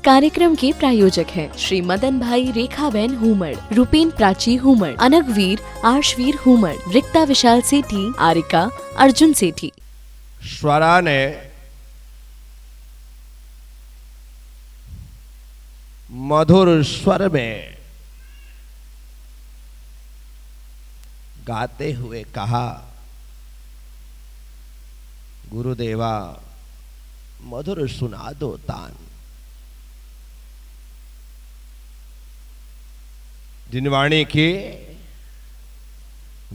कार्यक्रम के प्रायोजक हैं श्री मदन भाई रेखाबेन हुमड़, रूपेन प्राची हुमड़, अनगवीर आर्शवीर हुमड़, रिक्ता विशाल सेठी, आरिका अर्जुन सेठी। स्वरा ने मधुर स्वर में गाते हुए कहा, गुरुदेवा मधुर सुना दो तान। जिनवाणी की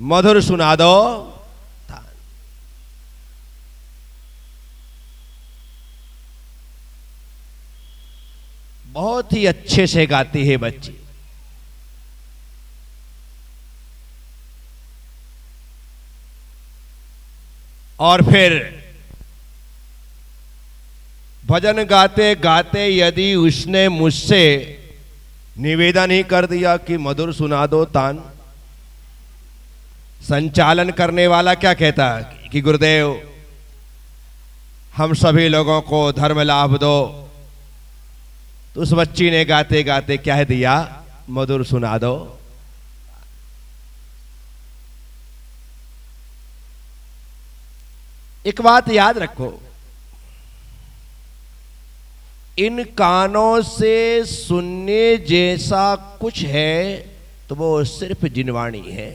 मधुर सुना दो तान। बहुत ही अच्छे से गाती है बच्ची। और फिर भजन गाते गाते यदि उसने मुझसे निवेदन ही कर दिया कि मधुर सुना दो तान, संचालन करने वाला क्या कहता कि गुरुदेव हम सभी लोगों को धर्म लाभ दो, तो उस बच्ची ने गाते गाते कह दिया मधुर सुना दो। एक बात याद रखो, इन कानों से सुनने जैसा कुछ है तो वो सिर्फ जिनवाणी है,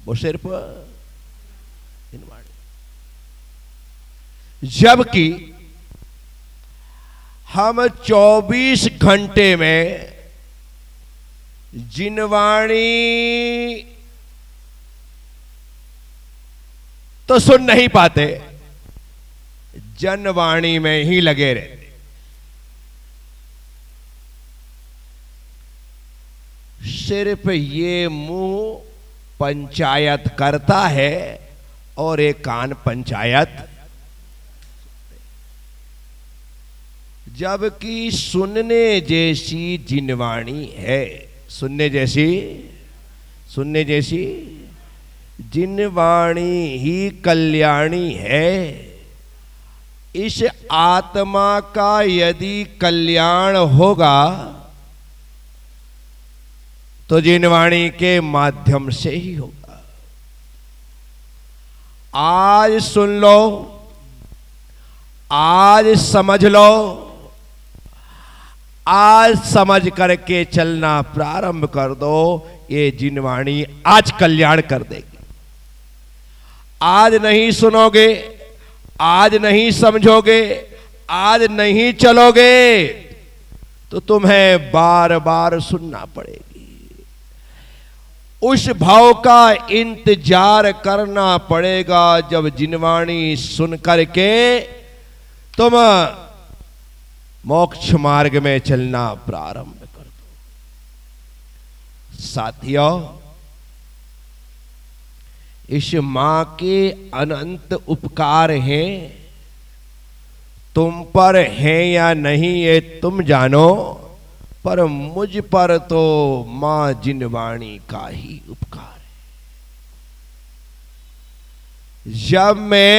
वो सिर्फ जिनवाणी। जबकि हम 24 घंटे में जिनवाणी तो सुन नहीं पाते, जनवाणी में ही लगे रहते। सिर्फ ये मुंह पंचायत करता है और एक कान पंचायत, जबकि सुनने जैसी जिनवाणी है, सुनने जैसी जिनवाणी ही कल्याणी है। इस आत्मा का यदि कल्याण होगा तो जिनवाणी के माध्यम से ही होगा। आज सुन लो, आज समझ लो, आज समझ करके चलना प्रारंभ कर दो, ये जिनवाणी आज कल्याण कर देगी। आज नहीं सुनोगे, आज नहीं समझोगे, आज नहीं चलोगे तो तुम्हें बार बार सुनना पड़ेगी। उस भाव का इंतजार करना पड़ेगा जब जिनवाणी सुन करके तुम मोक्ष मार्ग में चलना प्रारंभ कर दो। साथियों, इस मां के अनंत उपकार हैं, तुम पर हैं या नहीं ये तुम जानो, पर मुझ पर तो मां जिनवाणी का ही उपकार है। जब मैं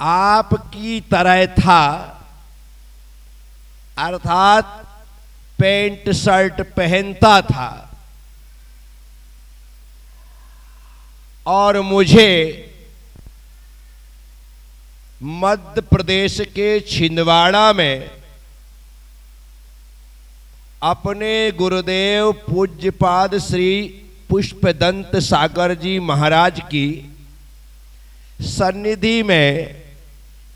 आपकी तरह था, अर्थात पैंट शर्ट पहनता था और मुझे मध्य प्रदेश के छिंदवाड़ा में अपने गुरुदेव पूज्यपाद श्री पुष्पदंत सागर जी महाराज की सन्निधि में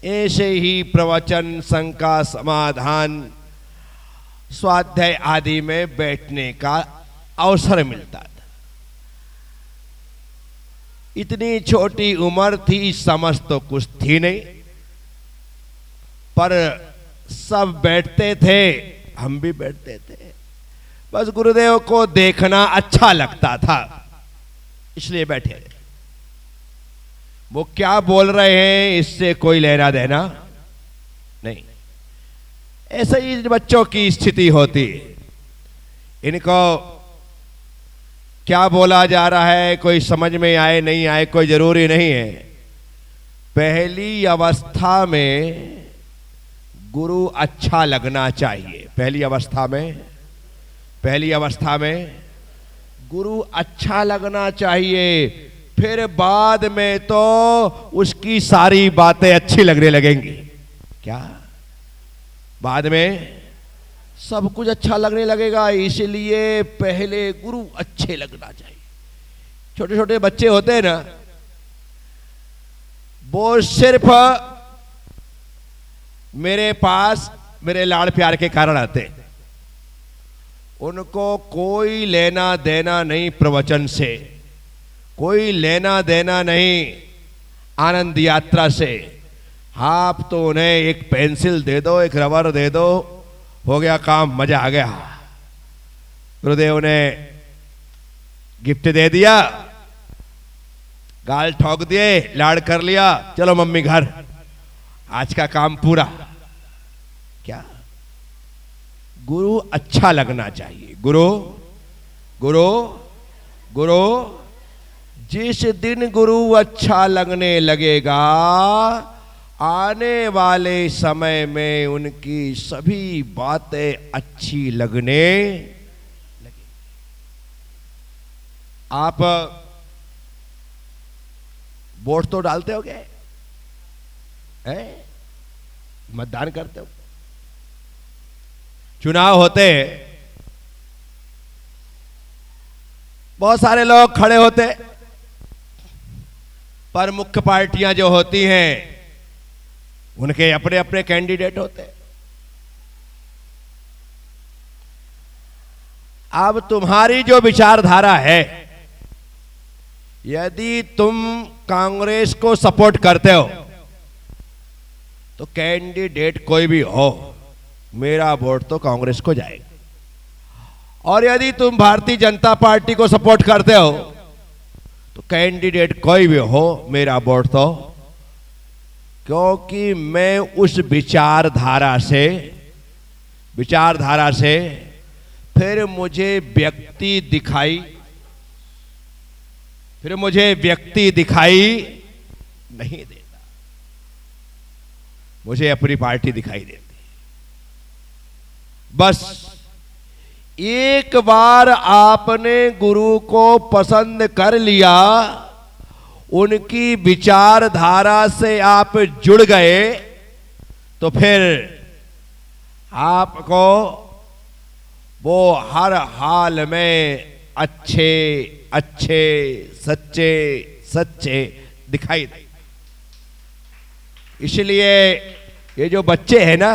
ऐसे ही प्रवचन, शंका समाधान, स्वाध्याय आदि में बैठने का अवसर मिलता था। इतनी छोटी उम्र थी, समझ तो कुछ थी नहीं, पर सब बैठते थे, हम भी बैठते थे। बस गुरुदेव को देखना अच्छा लगता था, इसलिए बैठे। वो क्या बोल रहे हैं इससे कोई लेना देना नहीं। ऐसे ही बच्चों की स्थिति होती, इनको क्या बोला जा रहा है कोई समझ में आए नहीं आए कोई जरूरी नहीं है। पहली अवस्था में गुरु अच्छा लगना चाहिए। पहली अवस्था में गुरु अच्छा लगना चाहिए, फिर बाद में तो उसकी सारी बातें अच्छी लगने लगेंगी। क्या? बाद में सब कुछ अच्छा लगने लगेगा, इसलिए पहले गुरु अच्छे लगना चाहिए। छोटे छोटे बच्चे होते हैं ना, वो सिर्फ मेरे पास मेरे लाड़ प्यार के कारण आते हैं। उनको कोई लेना देना नहीं प्रवचन से, कोई लेना देना नहीं आनंद यात्रा से। आप तो उन्हें एक पेंसिल दे दो, एक रबर दे दो, हो गया काम, मजा आ गया। गुरुदेव ने गिफ्ट दे दिया, गाल ठोक दिए, लाड़ कर लिया, चलो मम्मी घर, आज का काम पूरा। क्या? गुरु अच्छा लगना चाहिए। गुरु गुरु गुरु जिस दिन गुरु अच्छा लगने लगेगा, आने वाले समय में उनकी सभी बातें अच्छी लगने लगेगी। आप वोट तो डालते हो क्या? मतदान करते हो? चुनाव होते, बहुत सारे लोग खड़े होते, पर मुख्य पार्टियां जो होती हैं उनके अपने अपने कैंडिडेट होते। अब तुम्हारी जो विचारधारा है, यदि तुम कांग्रेस को सपोर्ट करते हो तो कैंडिडेट कोई भी हो, मेरा वोट तो कांग्रेस को जाएगा। और यदि तुम भारतीय जनता पार्टी को सपोर्ट करते हो तो कैंडिडेट कोई भी हो, मेरा वोट तो, क्योंकि मैं उस विचारधारा से फिर मुझे व्यक्ति दिखाई नहीं देता, मुझे अपनी पार्टी दिखाई देती। बस एक बार आपने गुरु को पसंद कर लिया, उनकी विचारधारा से आप जुड़ गए, तो फिर आपको वो हर हाल में अच्छे अच्छे सच्चे सच्चे दिखाई दे। इसलिए ये जो बच्चे हैं ना,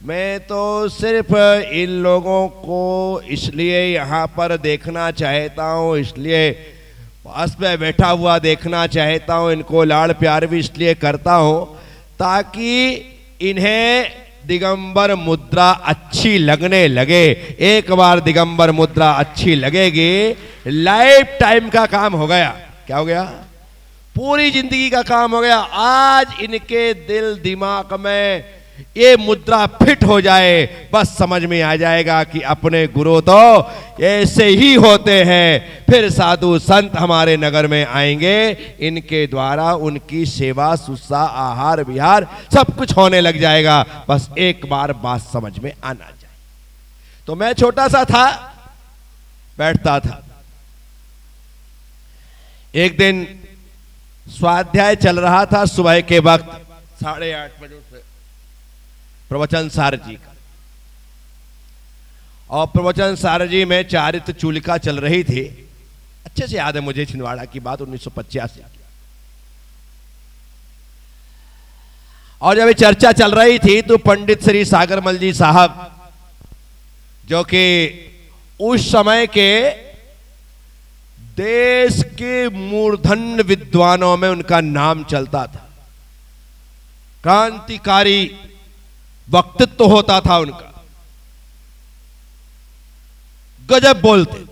मैं तो सिर्फ इन लोगों को इसलिए यहाँ पर देखना चाहता हूँ, इसलिए पास में बैठा हुआ देखना चाहता हूँ, इनको लाड़ प्यार भी इसलिए करता हूँ ताकि इन्हें दिगंबर मुद्रा अच्छी लगने लगे। एक बार दिगंबर मुद्रा अच्छी लगेगी, लाइफ टाइम का काम हो गया। क्या हो गया? पूरी जिंदगी का काम हो गया। आज इनके दिल दिमाग में ये मुद्रा फिट हो जाए, बस समझ में आ जाएगा कि अपने गुरु तो ऐसे ही होते हैं। फिर साधु संत हमारे नगर में आएंगे, इनके द्वारा उनकी सेवा शुश्रूषा आहार विहार सब कुछ होने लग जाएगा। बस एक बार बात समझ में आना चाहिए। तो मैं छोटा सा था, बैठता था। एक दिन स्वाध्याय चल रहा था, सुबह के वक्त 8:30 बजे से प्रवचन सार जी का, और प्रवचन सार जी में चारित्र चूलिका चल रही थी। अच्छे से याद है मुझे, छिंदवाड़ा की बात 1985। और जब ये चर्चा चल रही थी तो पंडित श्री सागरमल जी साहब, जो कि उस समय के देश के मूर्धन्य विद्वानों में उनका नाम चलता था, क्रांतिकारी वक्तृत्व होता था उनका, गजब बोलते थे।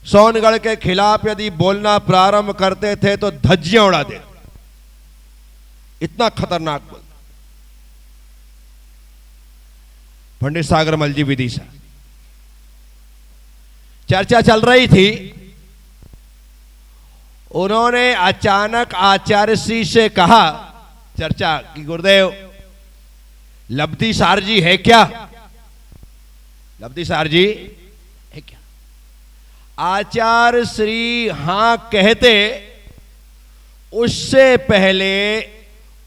सोनगढ़ के खिलाफ यदि बोलना प्रारंभ करते थे तो धज्जियां उड़ा देते, इतना खतरनाक बोलते पंडित सागरमल जी विदिशा। चर्चा चल रही थी, उन्होंने अचानक आचार्य श्री से कहा, चर्चा की, गुरुदेव लब्धिसार जी है क्या? लब्धिसार जी है क्या? आचार्य श्री हां कहते उससे पहले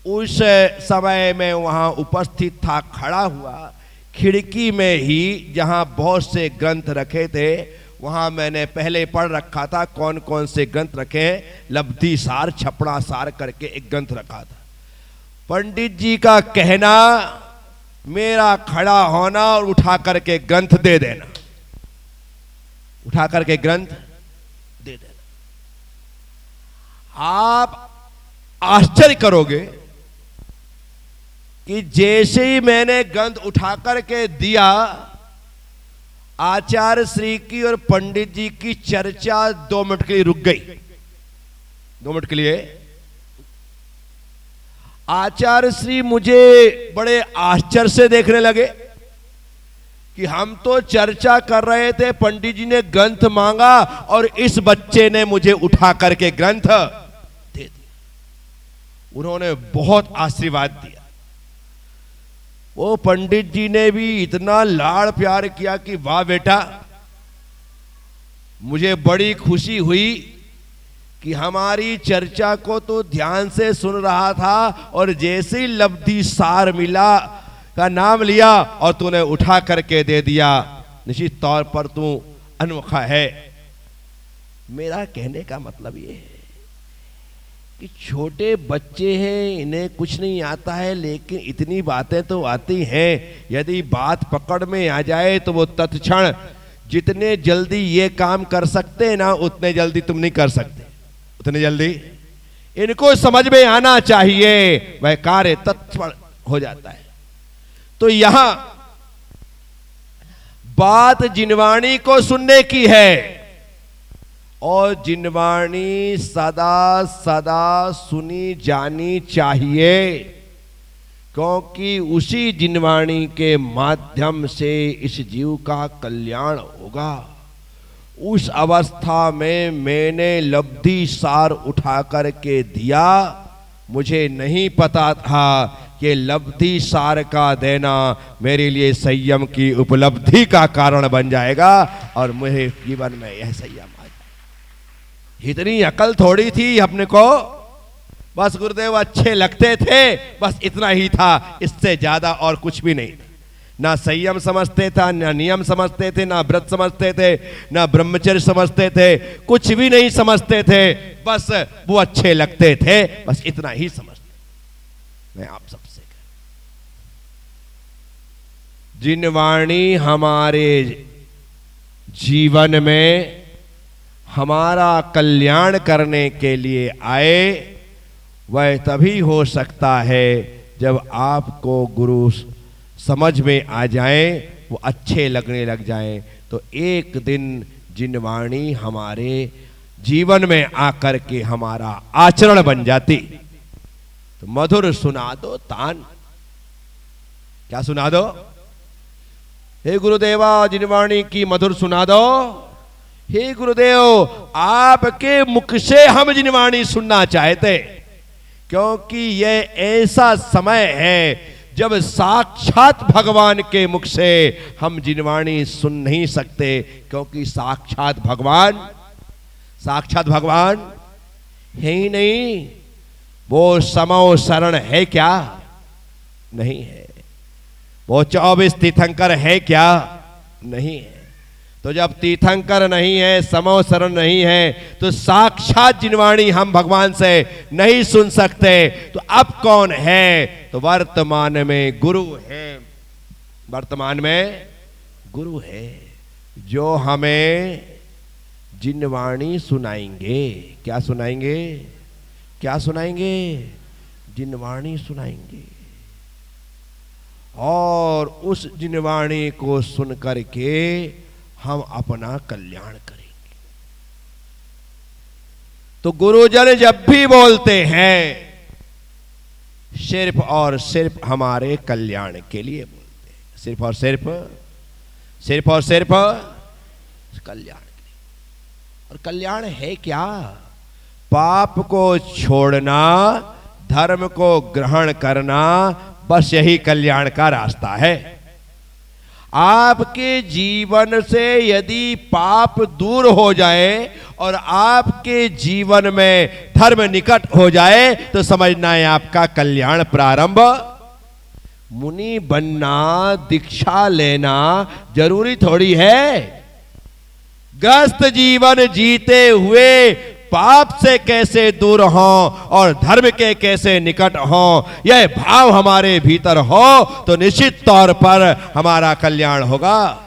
उस समय में वहां उपस्थित था, खड़ा हुआ खिड़की में ही जहां बहुत से ग्रंथ रखे थे, वहां मैंने पहले पढ़ रखा था कौन कौन से ग्रंथ रखे हैं। लब्धिसार छपड़ासार करके एक ग्रंथ रखा था। पंडित जी का कहना, मेरा खड़ा होना और उठा करके ग्रंथ दे देना, उठा करके ग्रंथ दे देना। आप आश्चर्य करोगे कि जैसे ही मैंने ग्रंथ उठा करके दिया, आचार्य श्री की और पंडित जी की चर्चा 2 मिनट के लिए रुक गई। 2 मिनट के लिए आचार्य श्री मुझे बड़े आश्चर्य से देखने लगे कि हम तो चर्चा कर रहे थे, पंडित जी ने ग्रंथ मांगा और इस बच्चे ने मुझे उठा करके ग्रंथ दे दिया। उन्होंने बहुत आशीर्वाद दिया। वो पंडित जी ने भी इतना लाड़ प्यार किया कि वाह बेटा, मुझे बड़ी खुशी हुई कि हमारी चर्चा को तो ध्यान से सुन रहा था और जैसे ही लब्धिसार मिला का नाम लिया और तूने उठा करके दे दिया, निश्चित तौर पर तू अनोखा है। मेरा कहने का मतलब ये है कि छोटे बच्चे हैं, इन्हें कुछ नहीं आता है, लेकिन इतनी बातें तो आती हैं। यदि बात पकड़ में आ जाए तो वो तत्क्षण जितने जल्दी ये काम कर सकते हैं ना, उतने जल्दी तुम नहीं कर सकते। उतने जल्दी इनको समझ में आना चाहिए, वह कार्य तत्क्षण हो जाता है। तो यहां बात जिनवाणी को सुनने की है और जिनवाणी सदा सदा सुनी जानी चाहिए, क्योंकि उसी जिनवाणी के माध्यम से इस जीव का कल्याण होगा। उस अवस्था में मैंने लब्धिसार उठा करके दिया। मुझे नहीं पता था कि लब्धिसार का देना मेरे लिए संयम की उपलब्धि का कारण बन जाएगा और मुझे जीवन में यह संयम आ जाए। इतनी अकल थोड़ी थी अपने को, बस गुरुदेव अच्छे लगते थे, बस इतना ही था, इससे ज्यादा और कुछ भी नहीं। ना संयम समझते था, ना नियम समझते थे, ना व्रत समझते थे, ना ब्रह्मचर्य समझते थे, कुछ भी नहीं समझते थे, बस वो अच्छे लगते थे, बस इतना ही समझते। मैं आप सबसे जिनवाणी हमारे जीवन में हमारा कल्याण करने के लिए आए, वह तभी हो सकता है जब आपको गुरु समझ में आ जाए, वो अच्छे लगने लग जाएं। तो एक दिन जिनवाणी हमारे जीवन में आकर के हमारा आचरण बन जाती। तो मधुर सुना दो तान, क्या सुना दो? हे गुरुदेवा, जिनवाणी की मधुर सुना दो। हे गुरुदेव, आपके मुख से हम जिनवाणी सुनना चाहते, क्योंकि यह ऐसा समय है जब साक्षात भगवान के मुख से हम जिनवाणी सुन नहीं सकते, क्योंकि साक्षात भगवान है ही नहीं। वो समो शरण है क्या? नहीं है। वो 24 तीर्थंकर है क्या? नहीं है। तो जब तीर्थंकर नहीं है, समो शरण नहीं है, तो साक्षात जिनवाणी हम भगवान से नहीं सुन सकते। तो अब कौन है? तो वर्तमान में गुरु है। वर्तमान में गुरु है जो हमें जिनवाणी सुनाएंगे। क्या सुनाएंगे? क्या सुनाएंगे? जिनवाणी सुनाएंगे। और उस जिनवाणी को सुन करके हम अपना कल्याण करेंगे। तो गुरुजन जब भी बोलते हैं, सिर्फ और सिर्फ हमारे कल्याण के लिए बोलते हैं। सिर्फ और सिर्फ कल्याण के लिए। और कल्याण है क्या? पाप को छोड़ना, धर्म को ग्रहण करना, बस यही कल्याण का रास्ता है। आपके जीवन से यदि पाप दूर हो जाए और आपके जीवन में धर्म निकट हो जाए तो समझना है आपका कल्याण प्रारंभ। मुनि बनना, दीक्षा लेना जरूरी थोड़ी है। ग्रस्त जीवन जीते हुए पाप से कैसे दूर हों और धर्म के कैसे निकट हों, यह भाव हमारे भीतर हो तो निश्चित तौर पर हमारा कल्याण होगा।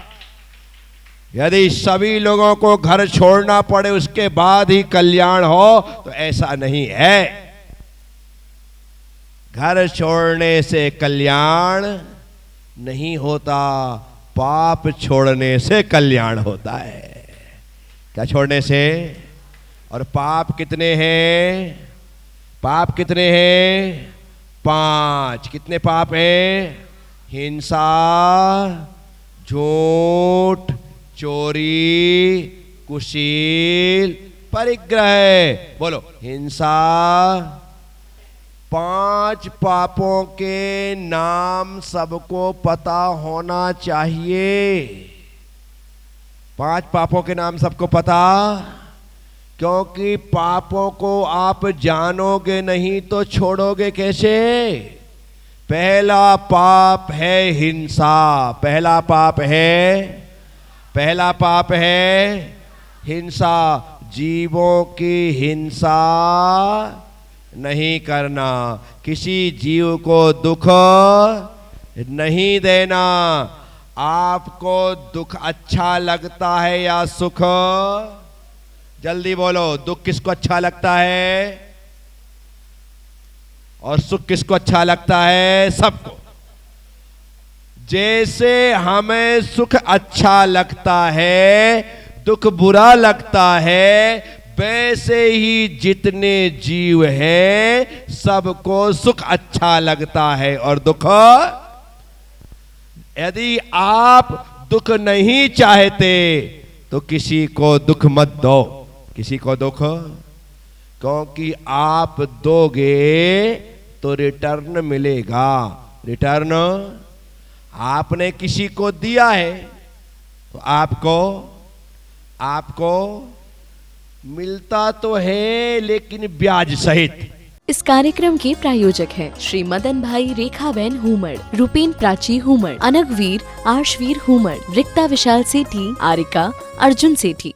यदि सभी लोगों को घर छोड़ना पड़े उसके बाद ही कल्याण हो तो ऐसा नहीं है। घर छोड़ने से कल्याण नहीं होता, पाप छोड़ने से कल्याण होता है। क्या छोड़ने से? और पाप कितने हैं? पाप कितने हैं? 5। कितने पाप हैं? हिंसा, झूठ, चोरी, कुशील, परिग्रह। बोलो, हिंसा। 5 पापों के नाम सबको पता होना चाहिए। 5 पापों के नाम सबको पता, क्योंकि पापों को आप जानोगे नहीं तो छोड़ोगे कैसे? पहला पाप है हिंसा। पहला पाप है हिंसा। जीवों की हिंसा नहीं करना, किसी जीव को दुख नहीं देना। आपको दुख अच्छा लगता है या सुख? जल्दी बोलो, दुख किसको अच्छा लगता है और सुख किसको अच्छा लगता है? सबको। जैसे हमें सुख अच्छा लगता है, दुख बुरा लगता है, वैसे ही जितने जीव हैं सबको सुख अच्छा लगता है और दुख। यदि आप दुख नहीं चाहते तो किसी को दुख मत दो। किसी को दुख, क्योंकि आप दोगे तो रिटर्न मिलेगा। रिटर्न आपने किसी को दिया है तो आपको मिलता तो है लेकिन ब्याज सहित। इस कार्यक्रम के प्रायोजक हैं श्री मदन भाई रेखाबेन हुमड़, रूपेन प्राची हुमड़, अनगवीर आर्शवीर हुमड़, रिक्ता विशाल सेठी, आरिका अर्जुन सेठी।